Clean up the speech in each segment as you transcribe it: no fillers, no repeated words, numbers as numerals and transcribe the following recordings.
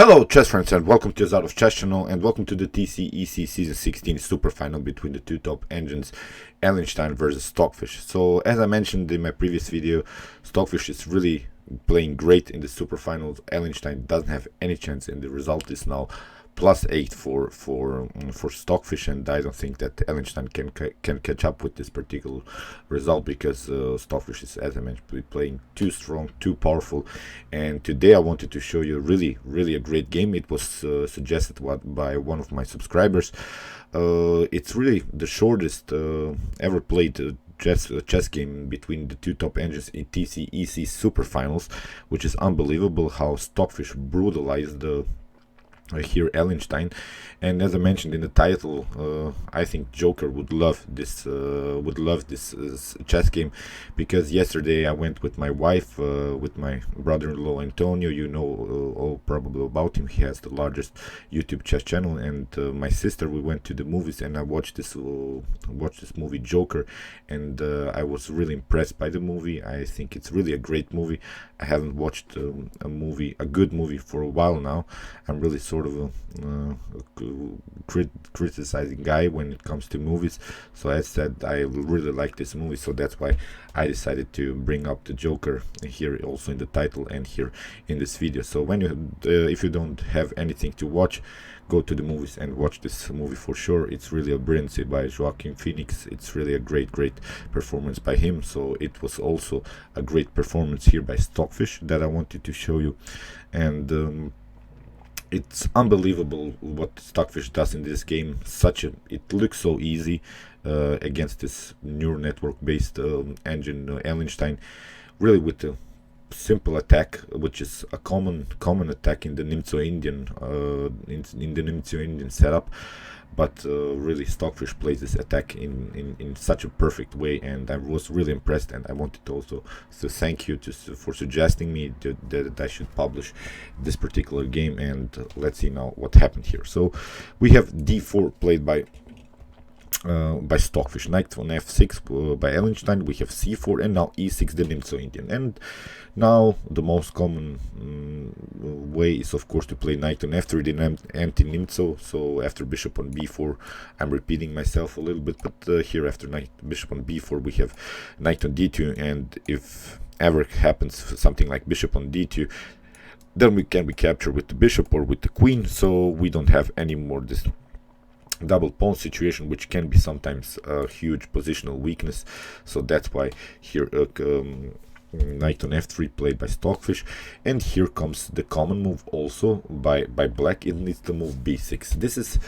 Hello chess friends, and welcome to the Out of Chess channel, and welcome to the TCEC Season 16 Superfinal between the two top engines, Allie+Stein versus Stockfish. So as I mentioned in my previous video, Stockfish is really playing great in the Superfinals. Allie+Stein doesn't have any chance, and the result is now +8 for Stockfish, and I don't think that Allie+Stein can catch up with this particular result, because Stockfish is, as I mentioned, playing too strong, too powerful. And today I wanted to show you really a great game. It was suggested by one of my subscribers. It's really the shortest ever played chess game between the two top engines in TCEC Superfinals, which is unbelievable how Stockfish brutalized the here Allie+Stein. And as I mentioned in the title, I think Joker would love this chess game, because yesterday I went with my wife, with my brother-in-law Antonio. You know all probably about him. He has the largest YouTube chess channel, and my sister, we went to the movies, and I watched this movie Joker, and I was really impressed by the movie. I think it's really a great movie. I haven't watched a good movie for a while now. I'm really sort of a criticizing guy when it comes to movies, so I said I really like this movie, so that's why I decided to bring up the Joker here also in the title and here in this video. So when you if you don't have anything to watch, go to the movies and watch this movie for sure. It's really a brilliance by Joaquin Phoenix. It's really a great performance by him. So it was also a great performance here by Stockfish that I wanted to show you. And it's unbelievable what Stockfish does in this game. It looks so easy against this neural network based engine Allie+Stein, really with a simple attack, which is a common attack in the nimzo Indian in the nimzo Indian setup. But really Stockfish plays this attack in such a perfect way, and I was really impressed. And I wanted also to thank you for suggesting me that I should publish this particular game. And let's see now what happened here. So we have d4 played by Stockfish, knight on f6 by Allie+Stein. We have c4, and now e6, the nimzo Indian. And now the most common way is of course to play knight on f3, the anti-nimzo. So after bishop on b4, I'm repeating myself a little bit, but here after bishop on b4 we have knight on d2, and if ever happens something like bishop on d2, then we can be captured with the bishop or with the queen, so we don't have any more this double pawn situation, which can be sometimes a huge positional weakness. So that's why here knight on f3 played by Stockfish. And here comes the common move also by black. It needs to move b6. This is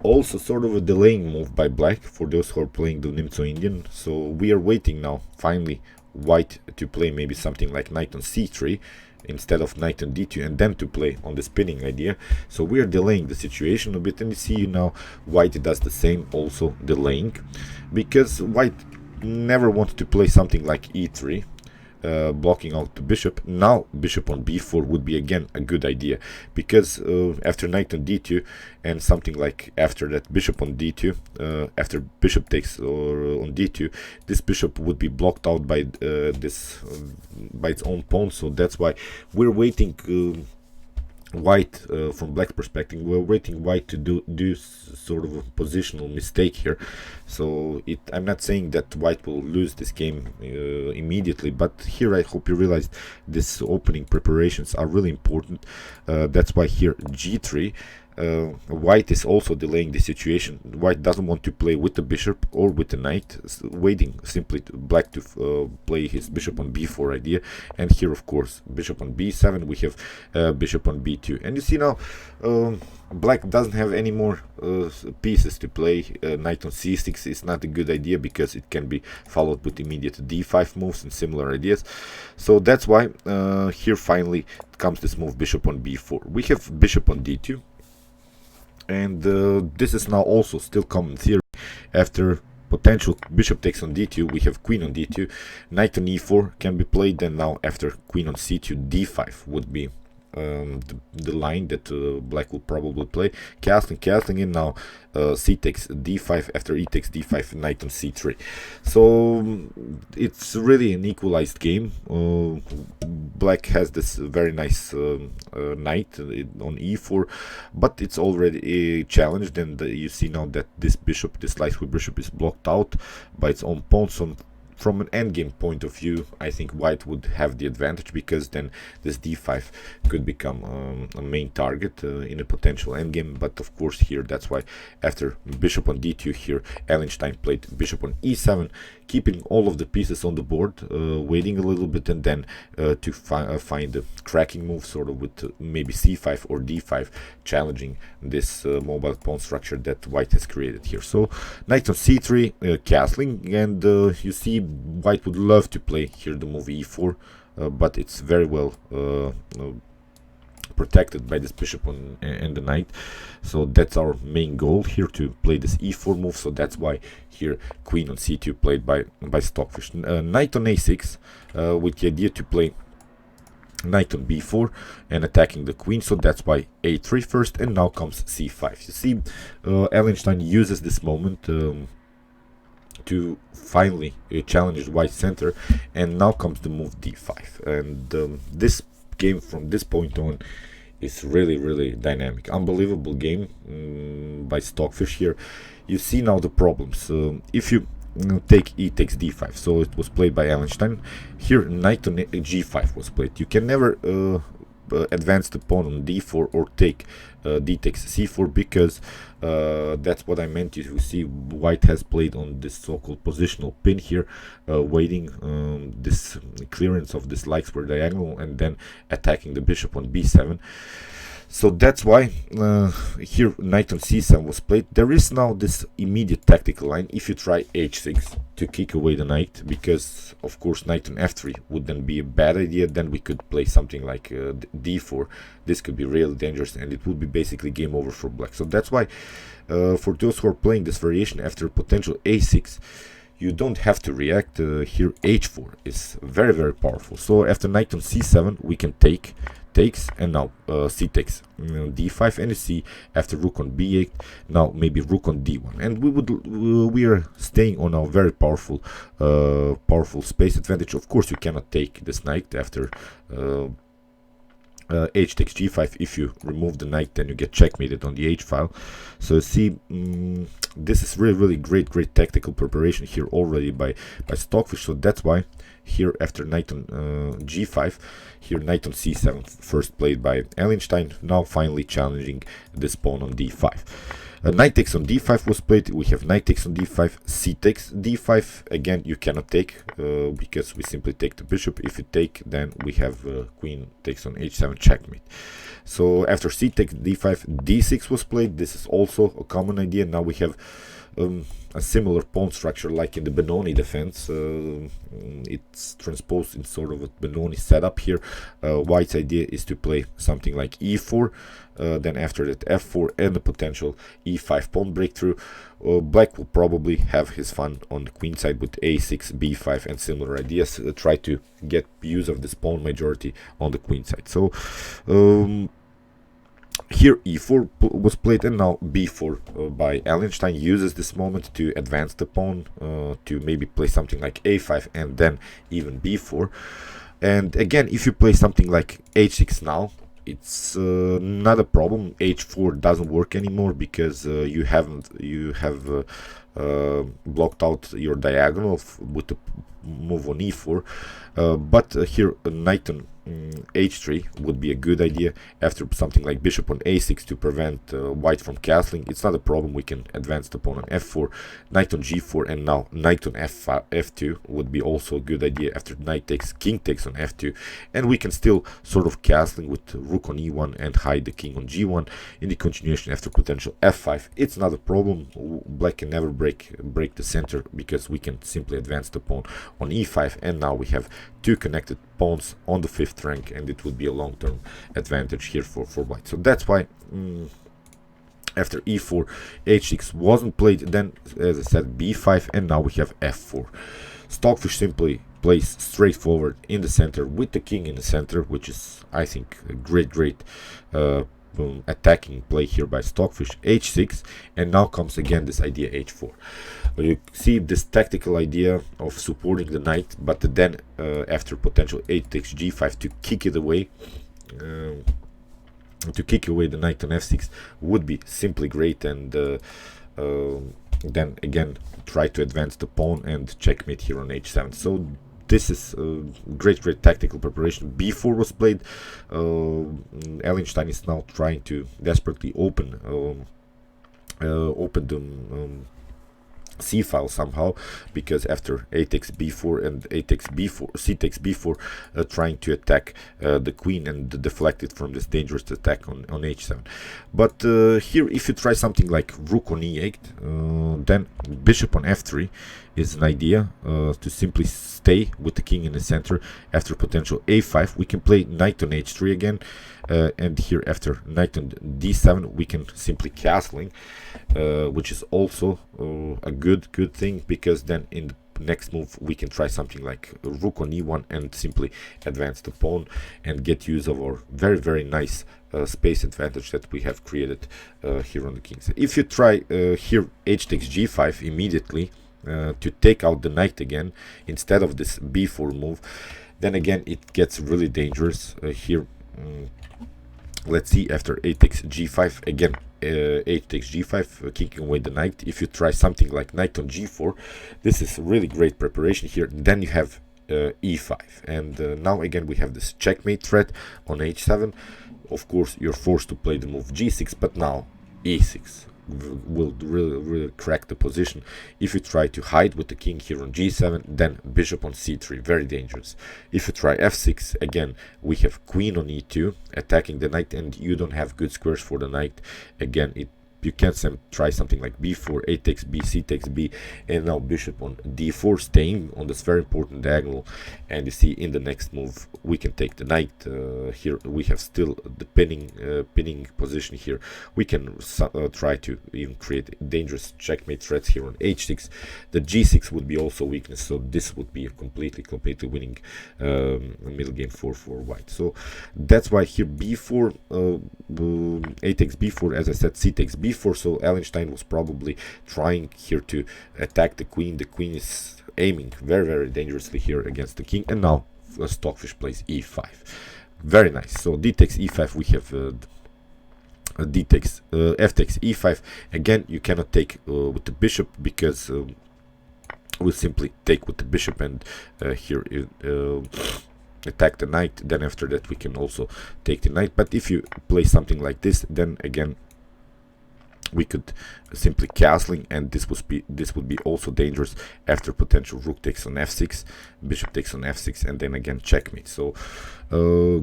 also sort of a delaying move by black for those who are playing the nimzo Indian. So we are waiting now finally white to play maybe something like knight on c3 instead of knight on d2, and then to play on the spinning idea. So we are delaying the situation a bit, and you see now white does the same, also delaying, because white never wanted to play something like e3, blocking out the bishop. Now bishop on b4 would be again a good idea, because after knight on d2 and something like after that bishop on d2, after bishop takes or on d2, this bishop would be blocked out by by its own pawn. So that's why we're waiting white, from black's perspective, we're waiting white to do sort of a positional mistake here. So I'm not saying that white will lose this game immediately, but here I hope you realize this opening preparations are really important. That's why here g3, white is also delaying the situation. White doesn't want to play with the bishop or with the knight, waiting simply to black to play his bishop on b4 idea. And here of course bishop on b7, we have bishop on b2, and you see now black doesn't have any more pieces to play. Knight on c6 is not a good idea, because it can be followed with immediate d5 moves and similar ideas. So that's why here finally comes this move bishop on b4. We have bishop on d2, and this is now also still common theory. After potential bishop takes on d2, we have queen on d2, knight on e4 can be played. Then now after queen on c2, d5 would be the line that black will probably play. Castling in now. C takes d5, after e takes d5, knight on c3. So it's really an equalized game. Black has this very nice knight on e4, but it's already challenged, and you see now that this bishop, this light bishop, is blocked out by its own pawn. So from an endgame point of view, I think white would have the advantage, because then this d5 could become a main target in a potential endgame. But of course here, that's why after bishop on d2 here, Allie+Stein played bishop on e7, keeping all of the pieces on the board, waiting a little bit, and then to find a cracking move, sort of with maybe c5 or d5, challenging this mobile pawn structure that white has created here. So knight on c3, castling, and you see white would love to play here the move e4, but it's very well protected by this bishop and the knight. So that's our main goal here, to play this e4 move. So that's why here queen on c2 played by Stockfish. Knight on a6 with the idea to play knight on b4 and attacking the queen. So that's why a3 first, and now comes c5. You see, Allie+Stein uses this moment to finally challenge white center, and now comes the move d5. And this game from this point on is really dynamic, unbelievable game by Stockfish here. You see now the problems. If you take e takes d5, so it was played by Allie+Stein. Here knight on g5 was played. You can never advance the pawn on d4 or take d takes c4, because that's what I meant. You see white has played on this so-called positional pin here, waiting this clearance of this light square diagonal, and then attacking the bishop on b7. So that's why here knight on c7 was played. There is now this immediate tactical line if you try h6 to kick away the knight, because of course knight on f3 would then be a bad idea. Then we could play something like d4. This could be really dangerous, and it would be basically game over for black. So that's why for those who are playing this variation after potential a6, you don't have to react. Here h4 is very powerful. So after knight on c7 we can takes, and now c takes d5, and you see after rook on b8, now maybe rook on d1, and we are staying on our very powerful space advantage. Of course you cannot take this knight after h takes g5. If you remove the knight, then you get checkmated on the h file. So see, this is really great tactical preparation here already by Stockfish. So that's why here after knight on g5, here knight on c7 first played by Allie+Stein, now finally challenging this pawn on d5. Knight takes on d5 was played. We have knight takes on d5, c takes d5. Again, you cannot take because we simply take the bishop. If you take, then we have queen takes on h7 checkmate. So after c takes d5, d6 was played. This is also a common idea. Now we have a similar pawn structure like in the Benoni defense. It's transposed in sort of a Benoni setup here. White's idea is to play something like e4, then after that f4 and a potential e5 pawn breakthrough. Black will probably have his fun on the queen side with a6, b5 and similar ideas. Try to get use of this pawn majority on the queen side. So here e4 was played, and now b4 by Allie+Stein uses this moment to advance the pawn, to maybe play something like a5 and then even b4. And again, if you play something like h6 now, it's not a problem. h4 doesn't work anymore because you have blocked out your diagonal with the move on e4. But here knight on h3 would be a good idea after something like bishop on a6 to prevent white from castling. It's not a problem. We can advance the pawn on f4, knight on g4, and now knight on f2 would be also a good idea after knight takes, king takes on f2, and we can still sort of castling with rook on e1 and hide the king on g1 in the continuation after potential f5. It's not a problem. Black can never break the center because we can simply advance the pawn on e5, and now we have two connected pawns on the 5th rank, and it would be a long-term advantage here for white. So that's why after e4 h6 wasn't played. Then, as I said, b5, and now we have f4. Stockfish simply plays straightforward in the center with the king in the center, which is, I think, a great attacking play here by Stockfish. H6, and now comes again this idea H4. You see this tactical idea of supporting the knight, but then after potential 8 takes G5 to kick it away. To kick away the knight on F6 would be simply great, and then again try to advance the pawn and checkmate here on H7. So this is great tactical preparation. B4 was played. Allie+Stein is now trying to desperately open the C file somehow, because after a takes b4 and a takes b4, c takes b4, trying to attack the queen and deflect it from this dangerous attack on h7. But here, if you try something like rook on e8, then bishop on f3 is an idea to simply stay with the king in the center. After potential a5, we can play knight on h3 again, and here after knight on d7 we can simply castling, which is also a good thing, because then in the next move we can try something like rook on e1 and simply advance the pawn and get use of our very nice space advantage that we have created here on the king side. If you try here h takes g5 immediately to take out the knight again instead of this b4 move, then again it gets really dangerous here. Let's see, after a takes g5 again, a takes g5, kicking away the knight. If you try something like knight on g4, this is really great preparation here. Then you have e5, and now again we have this checkmate threat on h7. Of course you're forced to play the move g6, but now e6 will really crack the position. If you try to hide with the king here on g7, then bishop on c3, very dangerous. If you try f6, again we have queen on e2 attacking the knight, and you don't have good squares for the knight. Again, you can try something like b4, a takes b, c takes b, and now bishop on d4, staying on this very important diagonal. And you see, in the next move we can take the knight. Here we have still the pinning position here. We can try to even create dangerous checkmate threats here on h6. The g6 would be also weakness, so this would be a completely winning middle game for white. So that's why here b4, a takes b4, as I said, c takes b4. So Allie+Stein was probably trying here to attack the queen. The queen is aiming very dangerously here against the king, and now Stockfish plays e5. Very nice. So d takes e5, we have d takes f takes e5. Again, you cannot take with the bishop, because we'll simply take with the bishop, and here attack the knight. Then after that we can also take the knight. But if you play something like this, then again we could simply castling, and this would be also dangerous after potential rook takes on f6, bishop takes on f6, and then again checkmate. So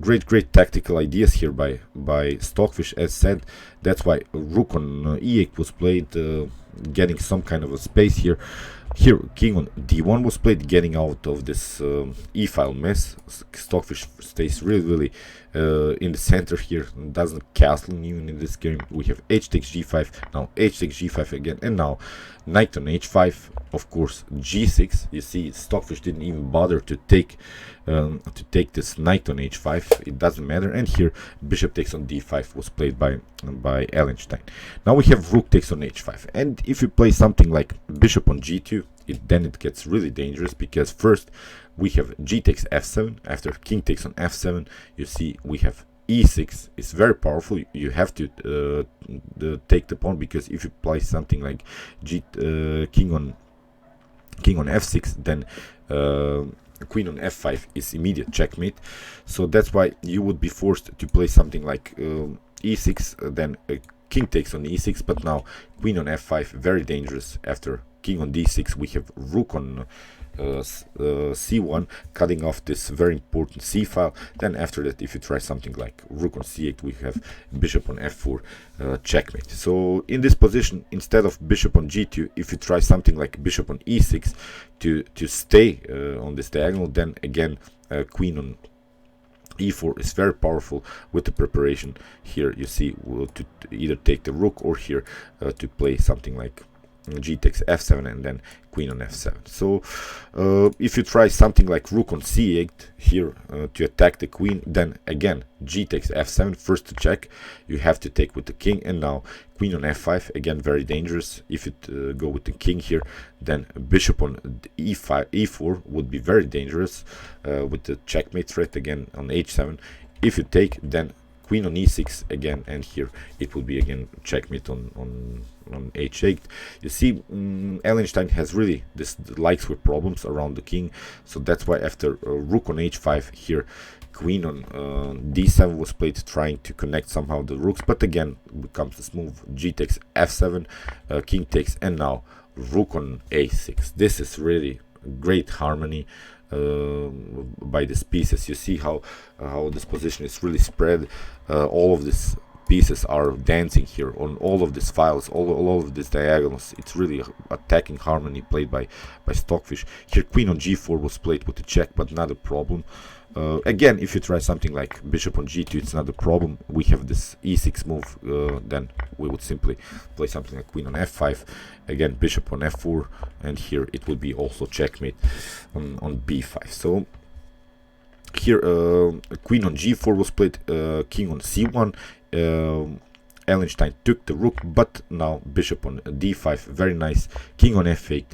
great tactical ideas here by Stockfish, as said. That's why rook on e8 was played, getting some kind of a space here. Here king on d1 was played, getting out of this e-file mess. Stockfish stays really in the center here, doesn't castle even in this game. We have h takes g5, now h takes g5 again, and now knight on h5, of course g6. You see, Stockfish didn't even bother to take this knight on h5. It doesn't matter. And here bishop takes on d5 was played by Allie+Stein. Now we have rook takes on h5, and if you play something like bishop on g2, then it gets really dangerous, because first we have g takes f7. After king takes on f7, you see we have e6. It's very powerful. You have to take the pawn, because if you play something like king on f6, then queen on f5 is immediate checkmate. So that's why you would be forced to play something like e6, then king takes on e6. But now queen on f5, very dangerous. After king on d6, we have rook on c1, cutting off this very important c file. Then after that, if you try something like rook on c8, we have bishop on f4, checkmate. So in this position, instead of bishop on g2, if you try something like bishop on e6 to stay on this diagonal, then again queen on e4 is very powerful with the preparation here. You see, to either take the rook, or here to play something like g takes f7, and then queen on f7. So if you try something like rook on c8 here to attack the queen, then again g takes f7, first to check, you have to take with the king, and now queen on f5, again very dangerous. If you go with the king here, then bishop on e4 would be very dangerous with the checkmate threat again on h7. If you take, then queen on e6 again, and here it will be again checkmate on h8. You see, Allie+Stein has really likes with problems around the king, so that's why after rook on h5 here, queen on d7 was played, trying to connect somehow the rooks, but again becomes this move, g takes f7, king takes, and now rook on a6. This is really great harmony by these pieces. You see how this position is really spread. All of these pieces are dancing here on all of these files, all of these diagonals. It's really attacking harmony played by Stockfish. Here queen on g4 was played with a check, but not a problem. Again, if you try something like bishop on g2, it's not a problem. We have this e6 move, then we would simply play something like queen on f5, again bishop on f4, and here it would be also checkmate on b5. So here queen on g4 was played, king on c1. Allie+Stein took the rook, but now bishop on d5, very nice, king on f8,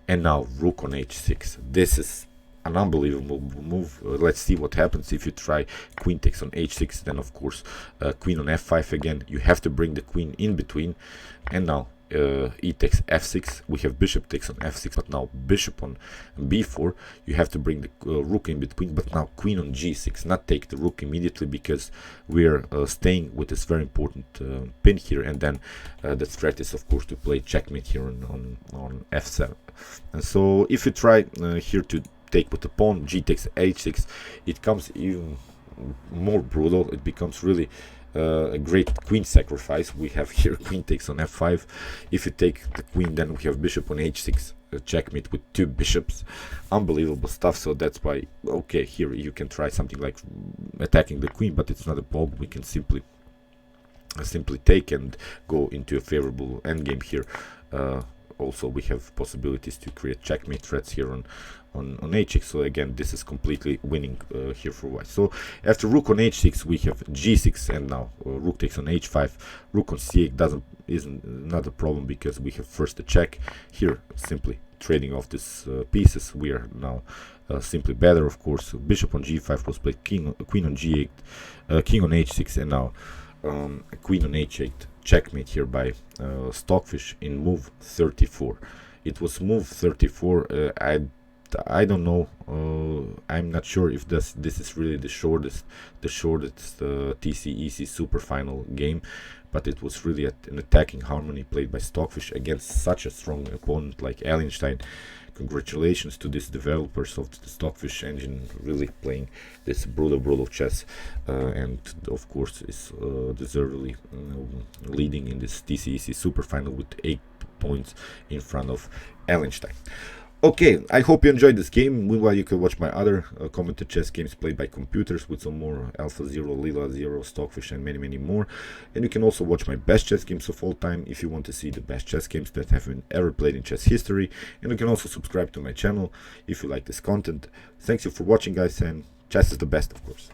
and now rook on h6. This is an unbelievable move. Let's see what happens if you try queen takes on h6. Then of course queen on f5 again, you have to bring the queen in between, and now e takes f6. We have bishop takes on f6, but now bishop on b4, you have to bring the rook in between, but now queen on g6, not take the rook immediately, because we're staying with this very important pin here, and then the threat is of course to play checkmate here on f7. And so if you try here to take with the pawn, g takes h6, it comes even more brutal. It becomes really a great queen sacrifice. We have here queen takes on f5. If you take the queen, then we have bishop on h6, checkmate with two bishops. Unbelievable stuff. So that's why, okay, here you can try something like attacking the queen, but it's not a problem. We can simply take and go into a favorable endgame here. Also we have possibilities to create checkmate threats here on h6. So again, this is completely winning here for white. So after rook on h6, we have g6, and now rook takes on h5. Rook on c8 isn't not a problem, because we have first a check here, simply trading off these pieces. We are now simply better, of course. Bishop on g5 was played, queen on g8, king on h6, and now queen on h8, checkmate here by Stockfish in move 34. It was move 34. I don't know. I'm not sure if this is really the shortest TCEC Superfinal game, but it was really an attacking harmony played by Stockfish against such a strong opponent like Allie+Stein. Congratulations to these developers of the Stockfish engine, really playing this brutal chess, and of course is deservedly leading in this TCEC Superfinal with 8 points in front of Allie+Stein. Okay, I hope you enjoyed this game. Meanwhile, you can watch my other commented chess games played by computers with some more Alpha Zero, Lila Zero, Stockfish, and many more. And you can also watch my best chess games of all time if you want to see the best chess games that have been ever played in chess history. And you can also subscribe to my channel if you like this content. Thanks you for watching, guys, and chess is the best, of course.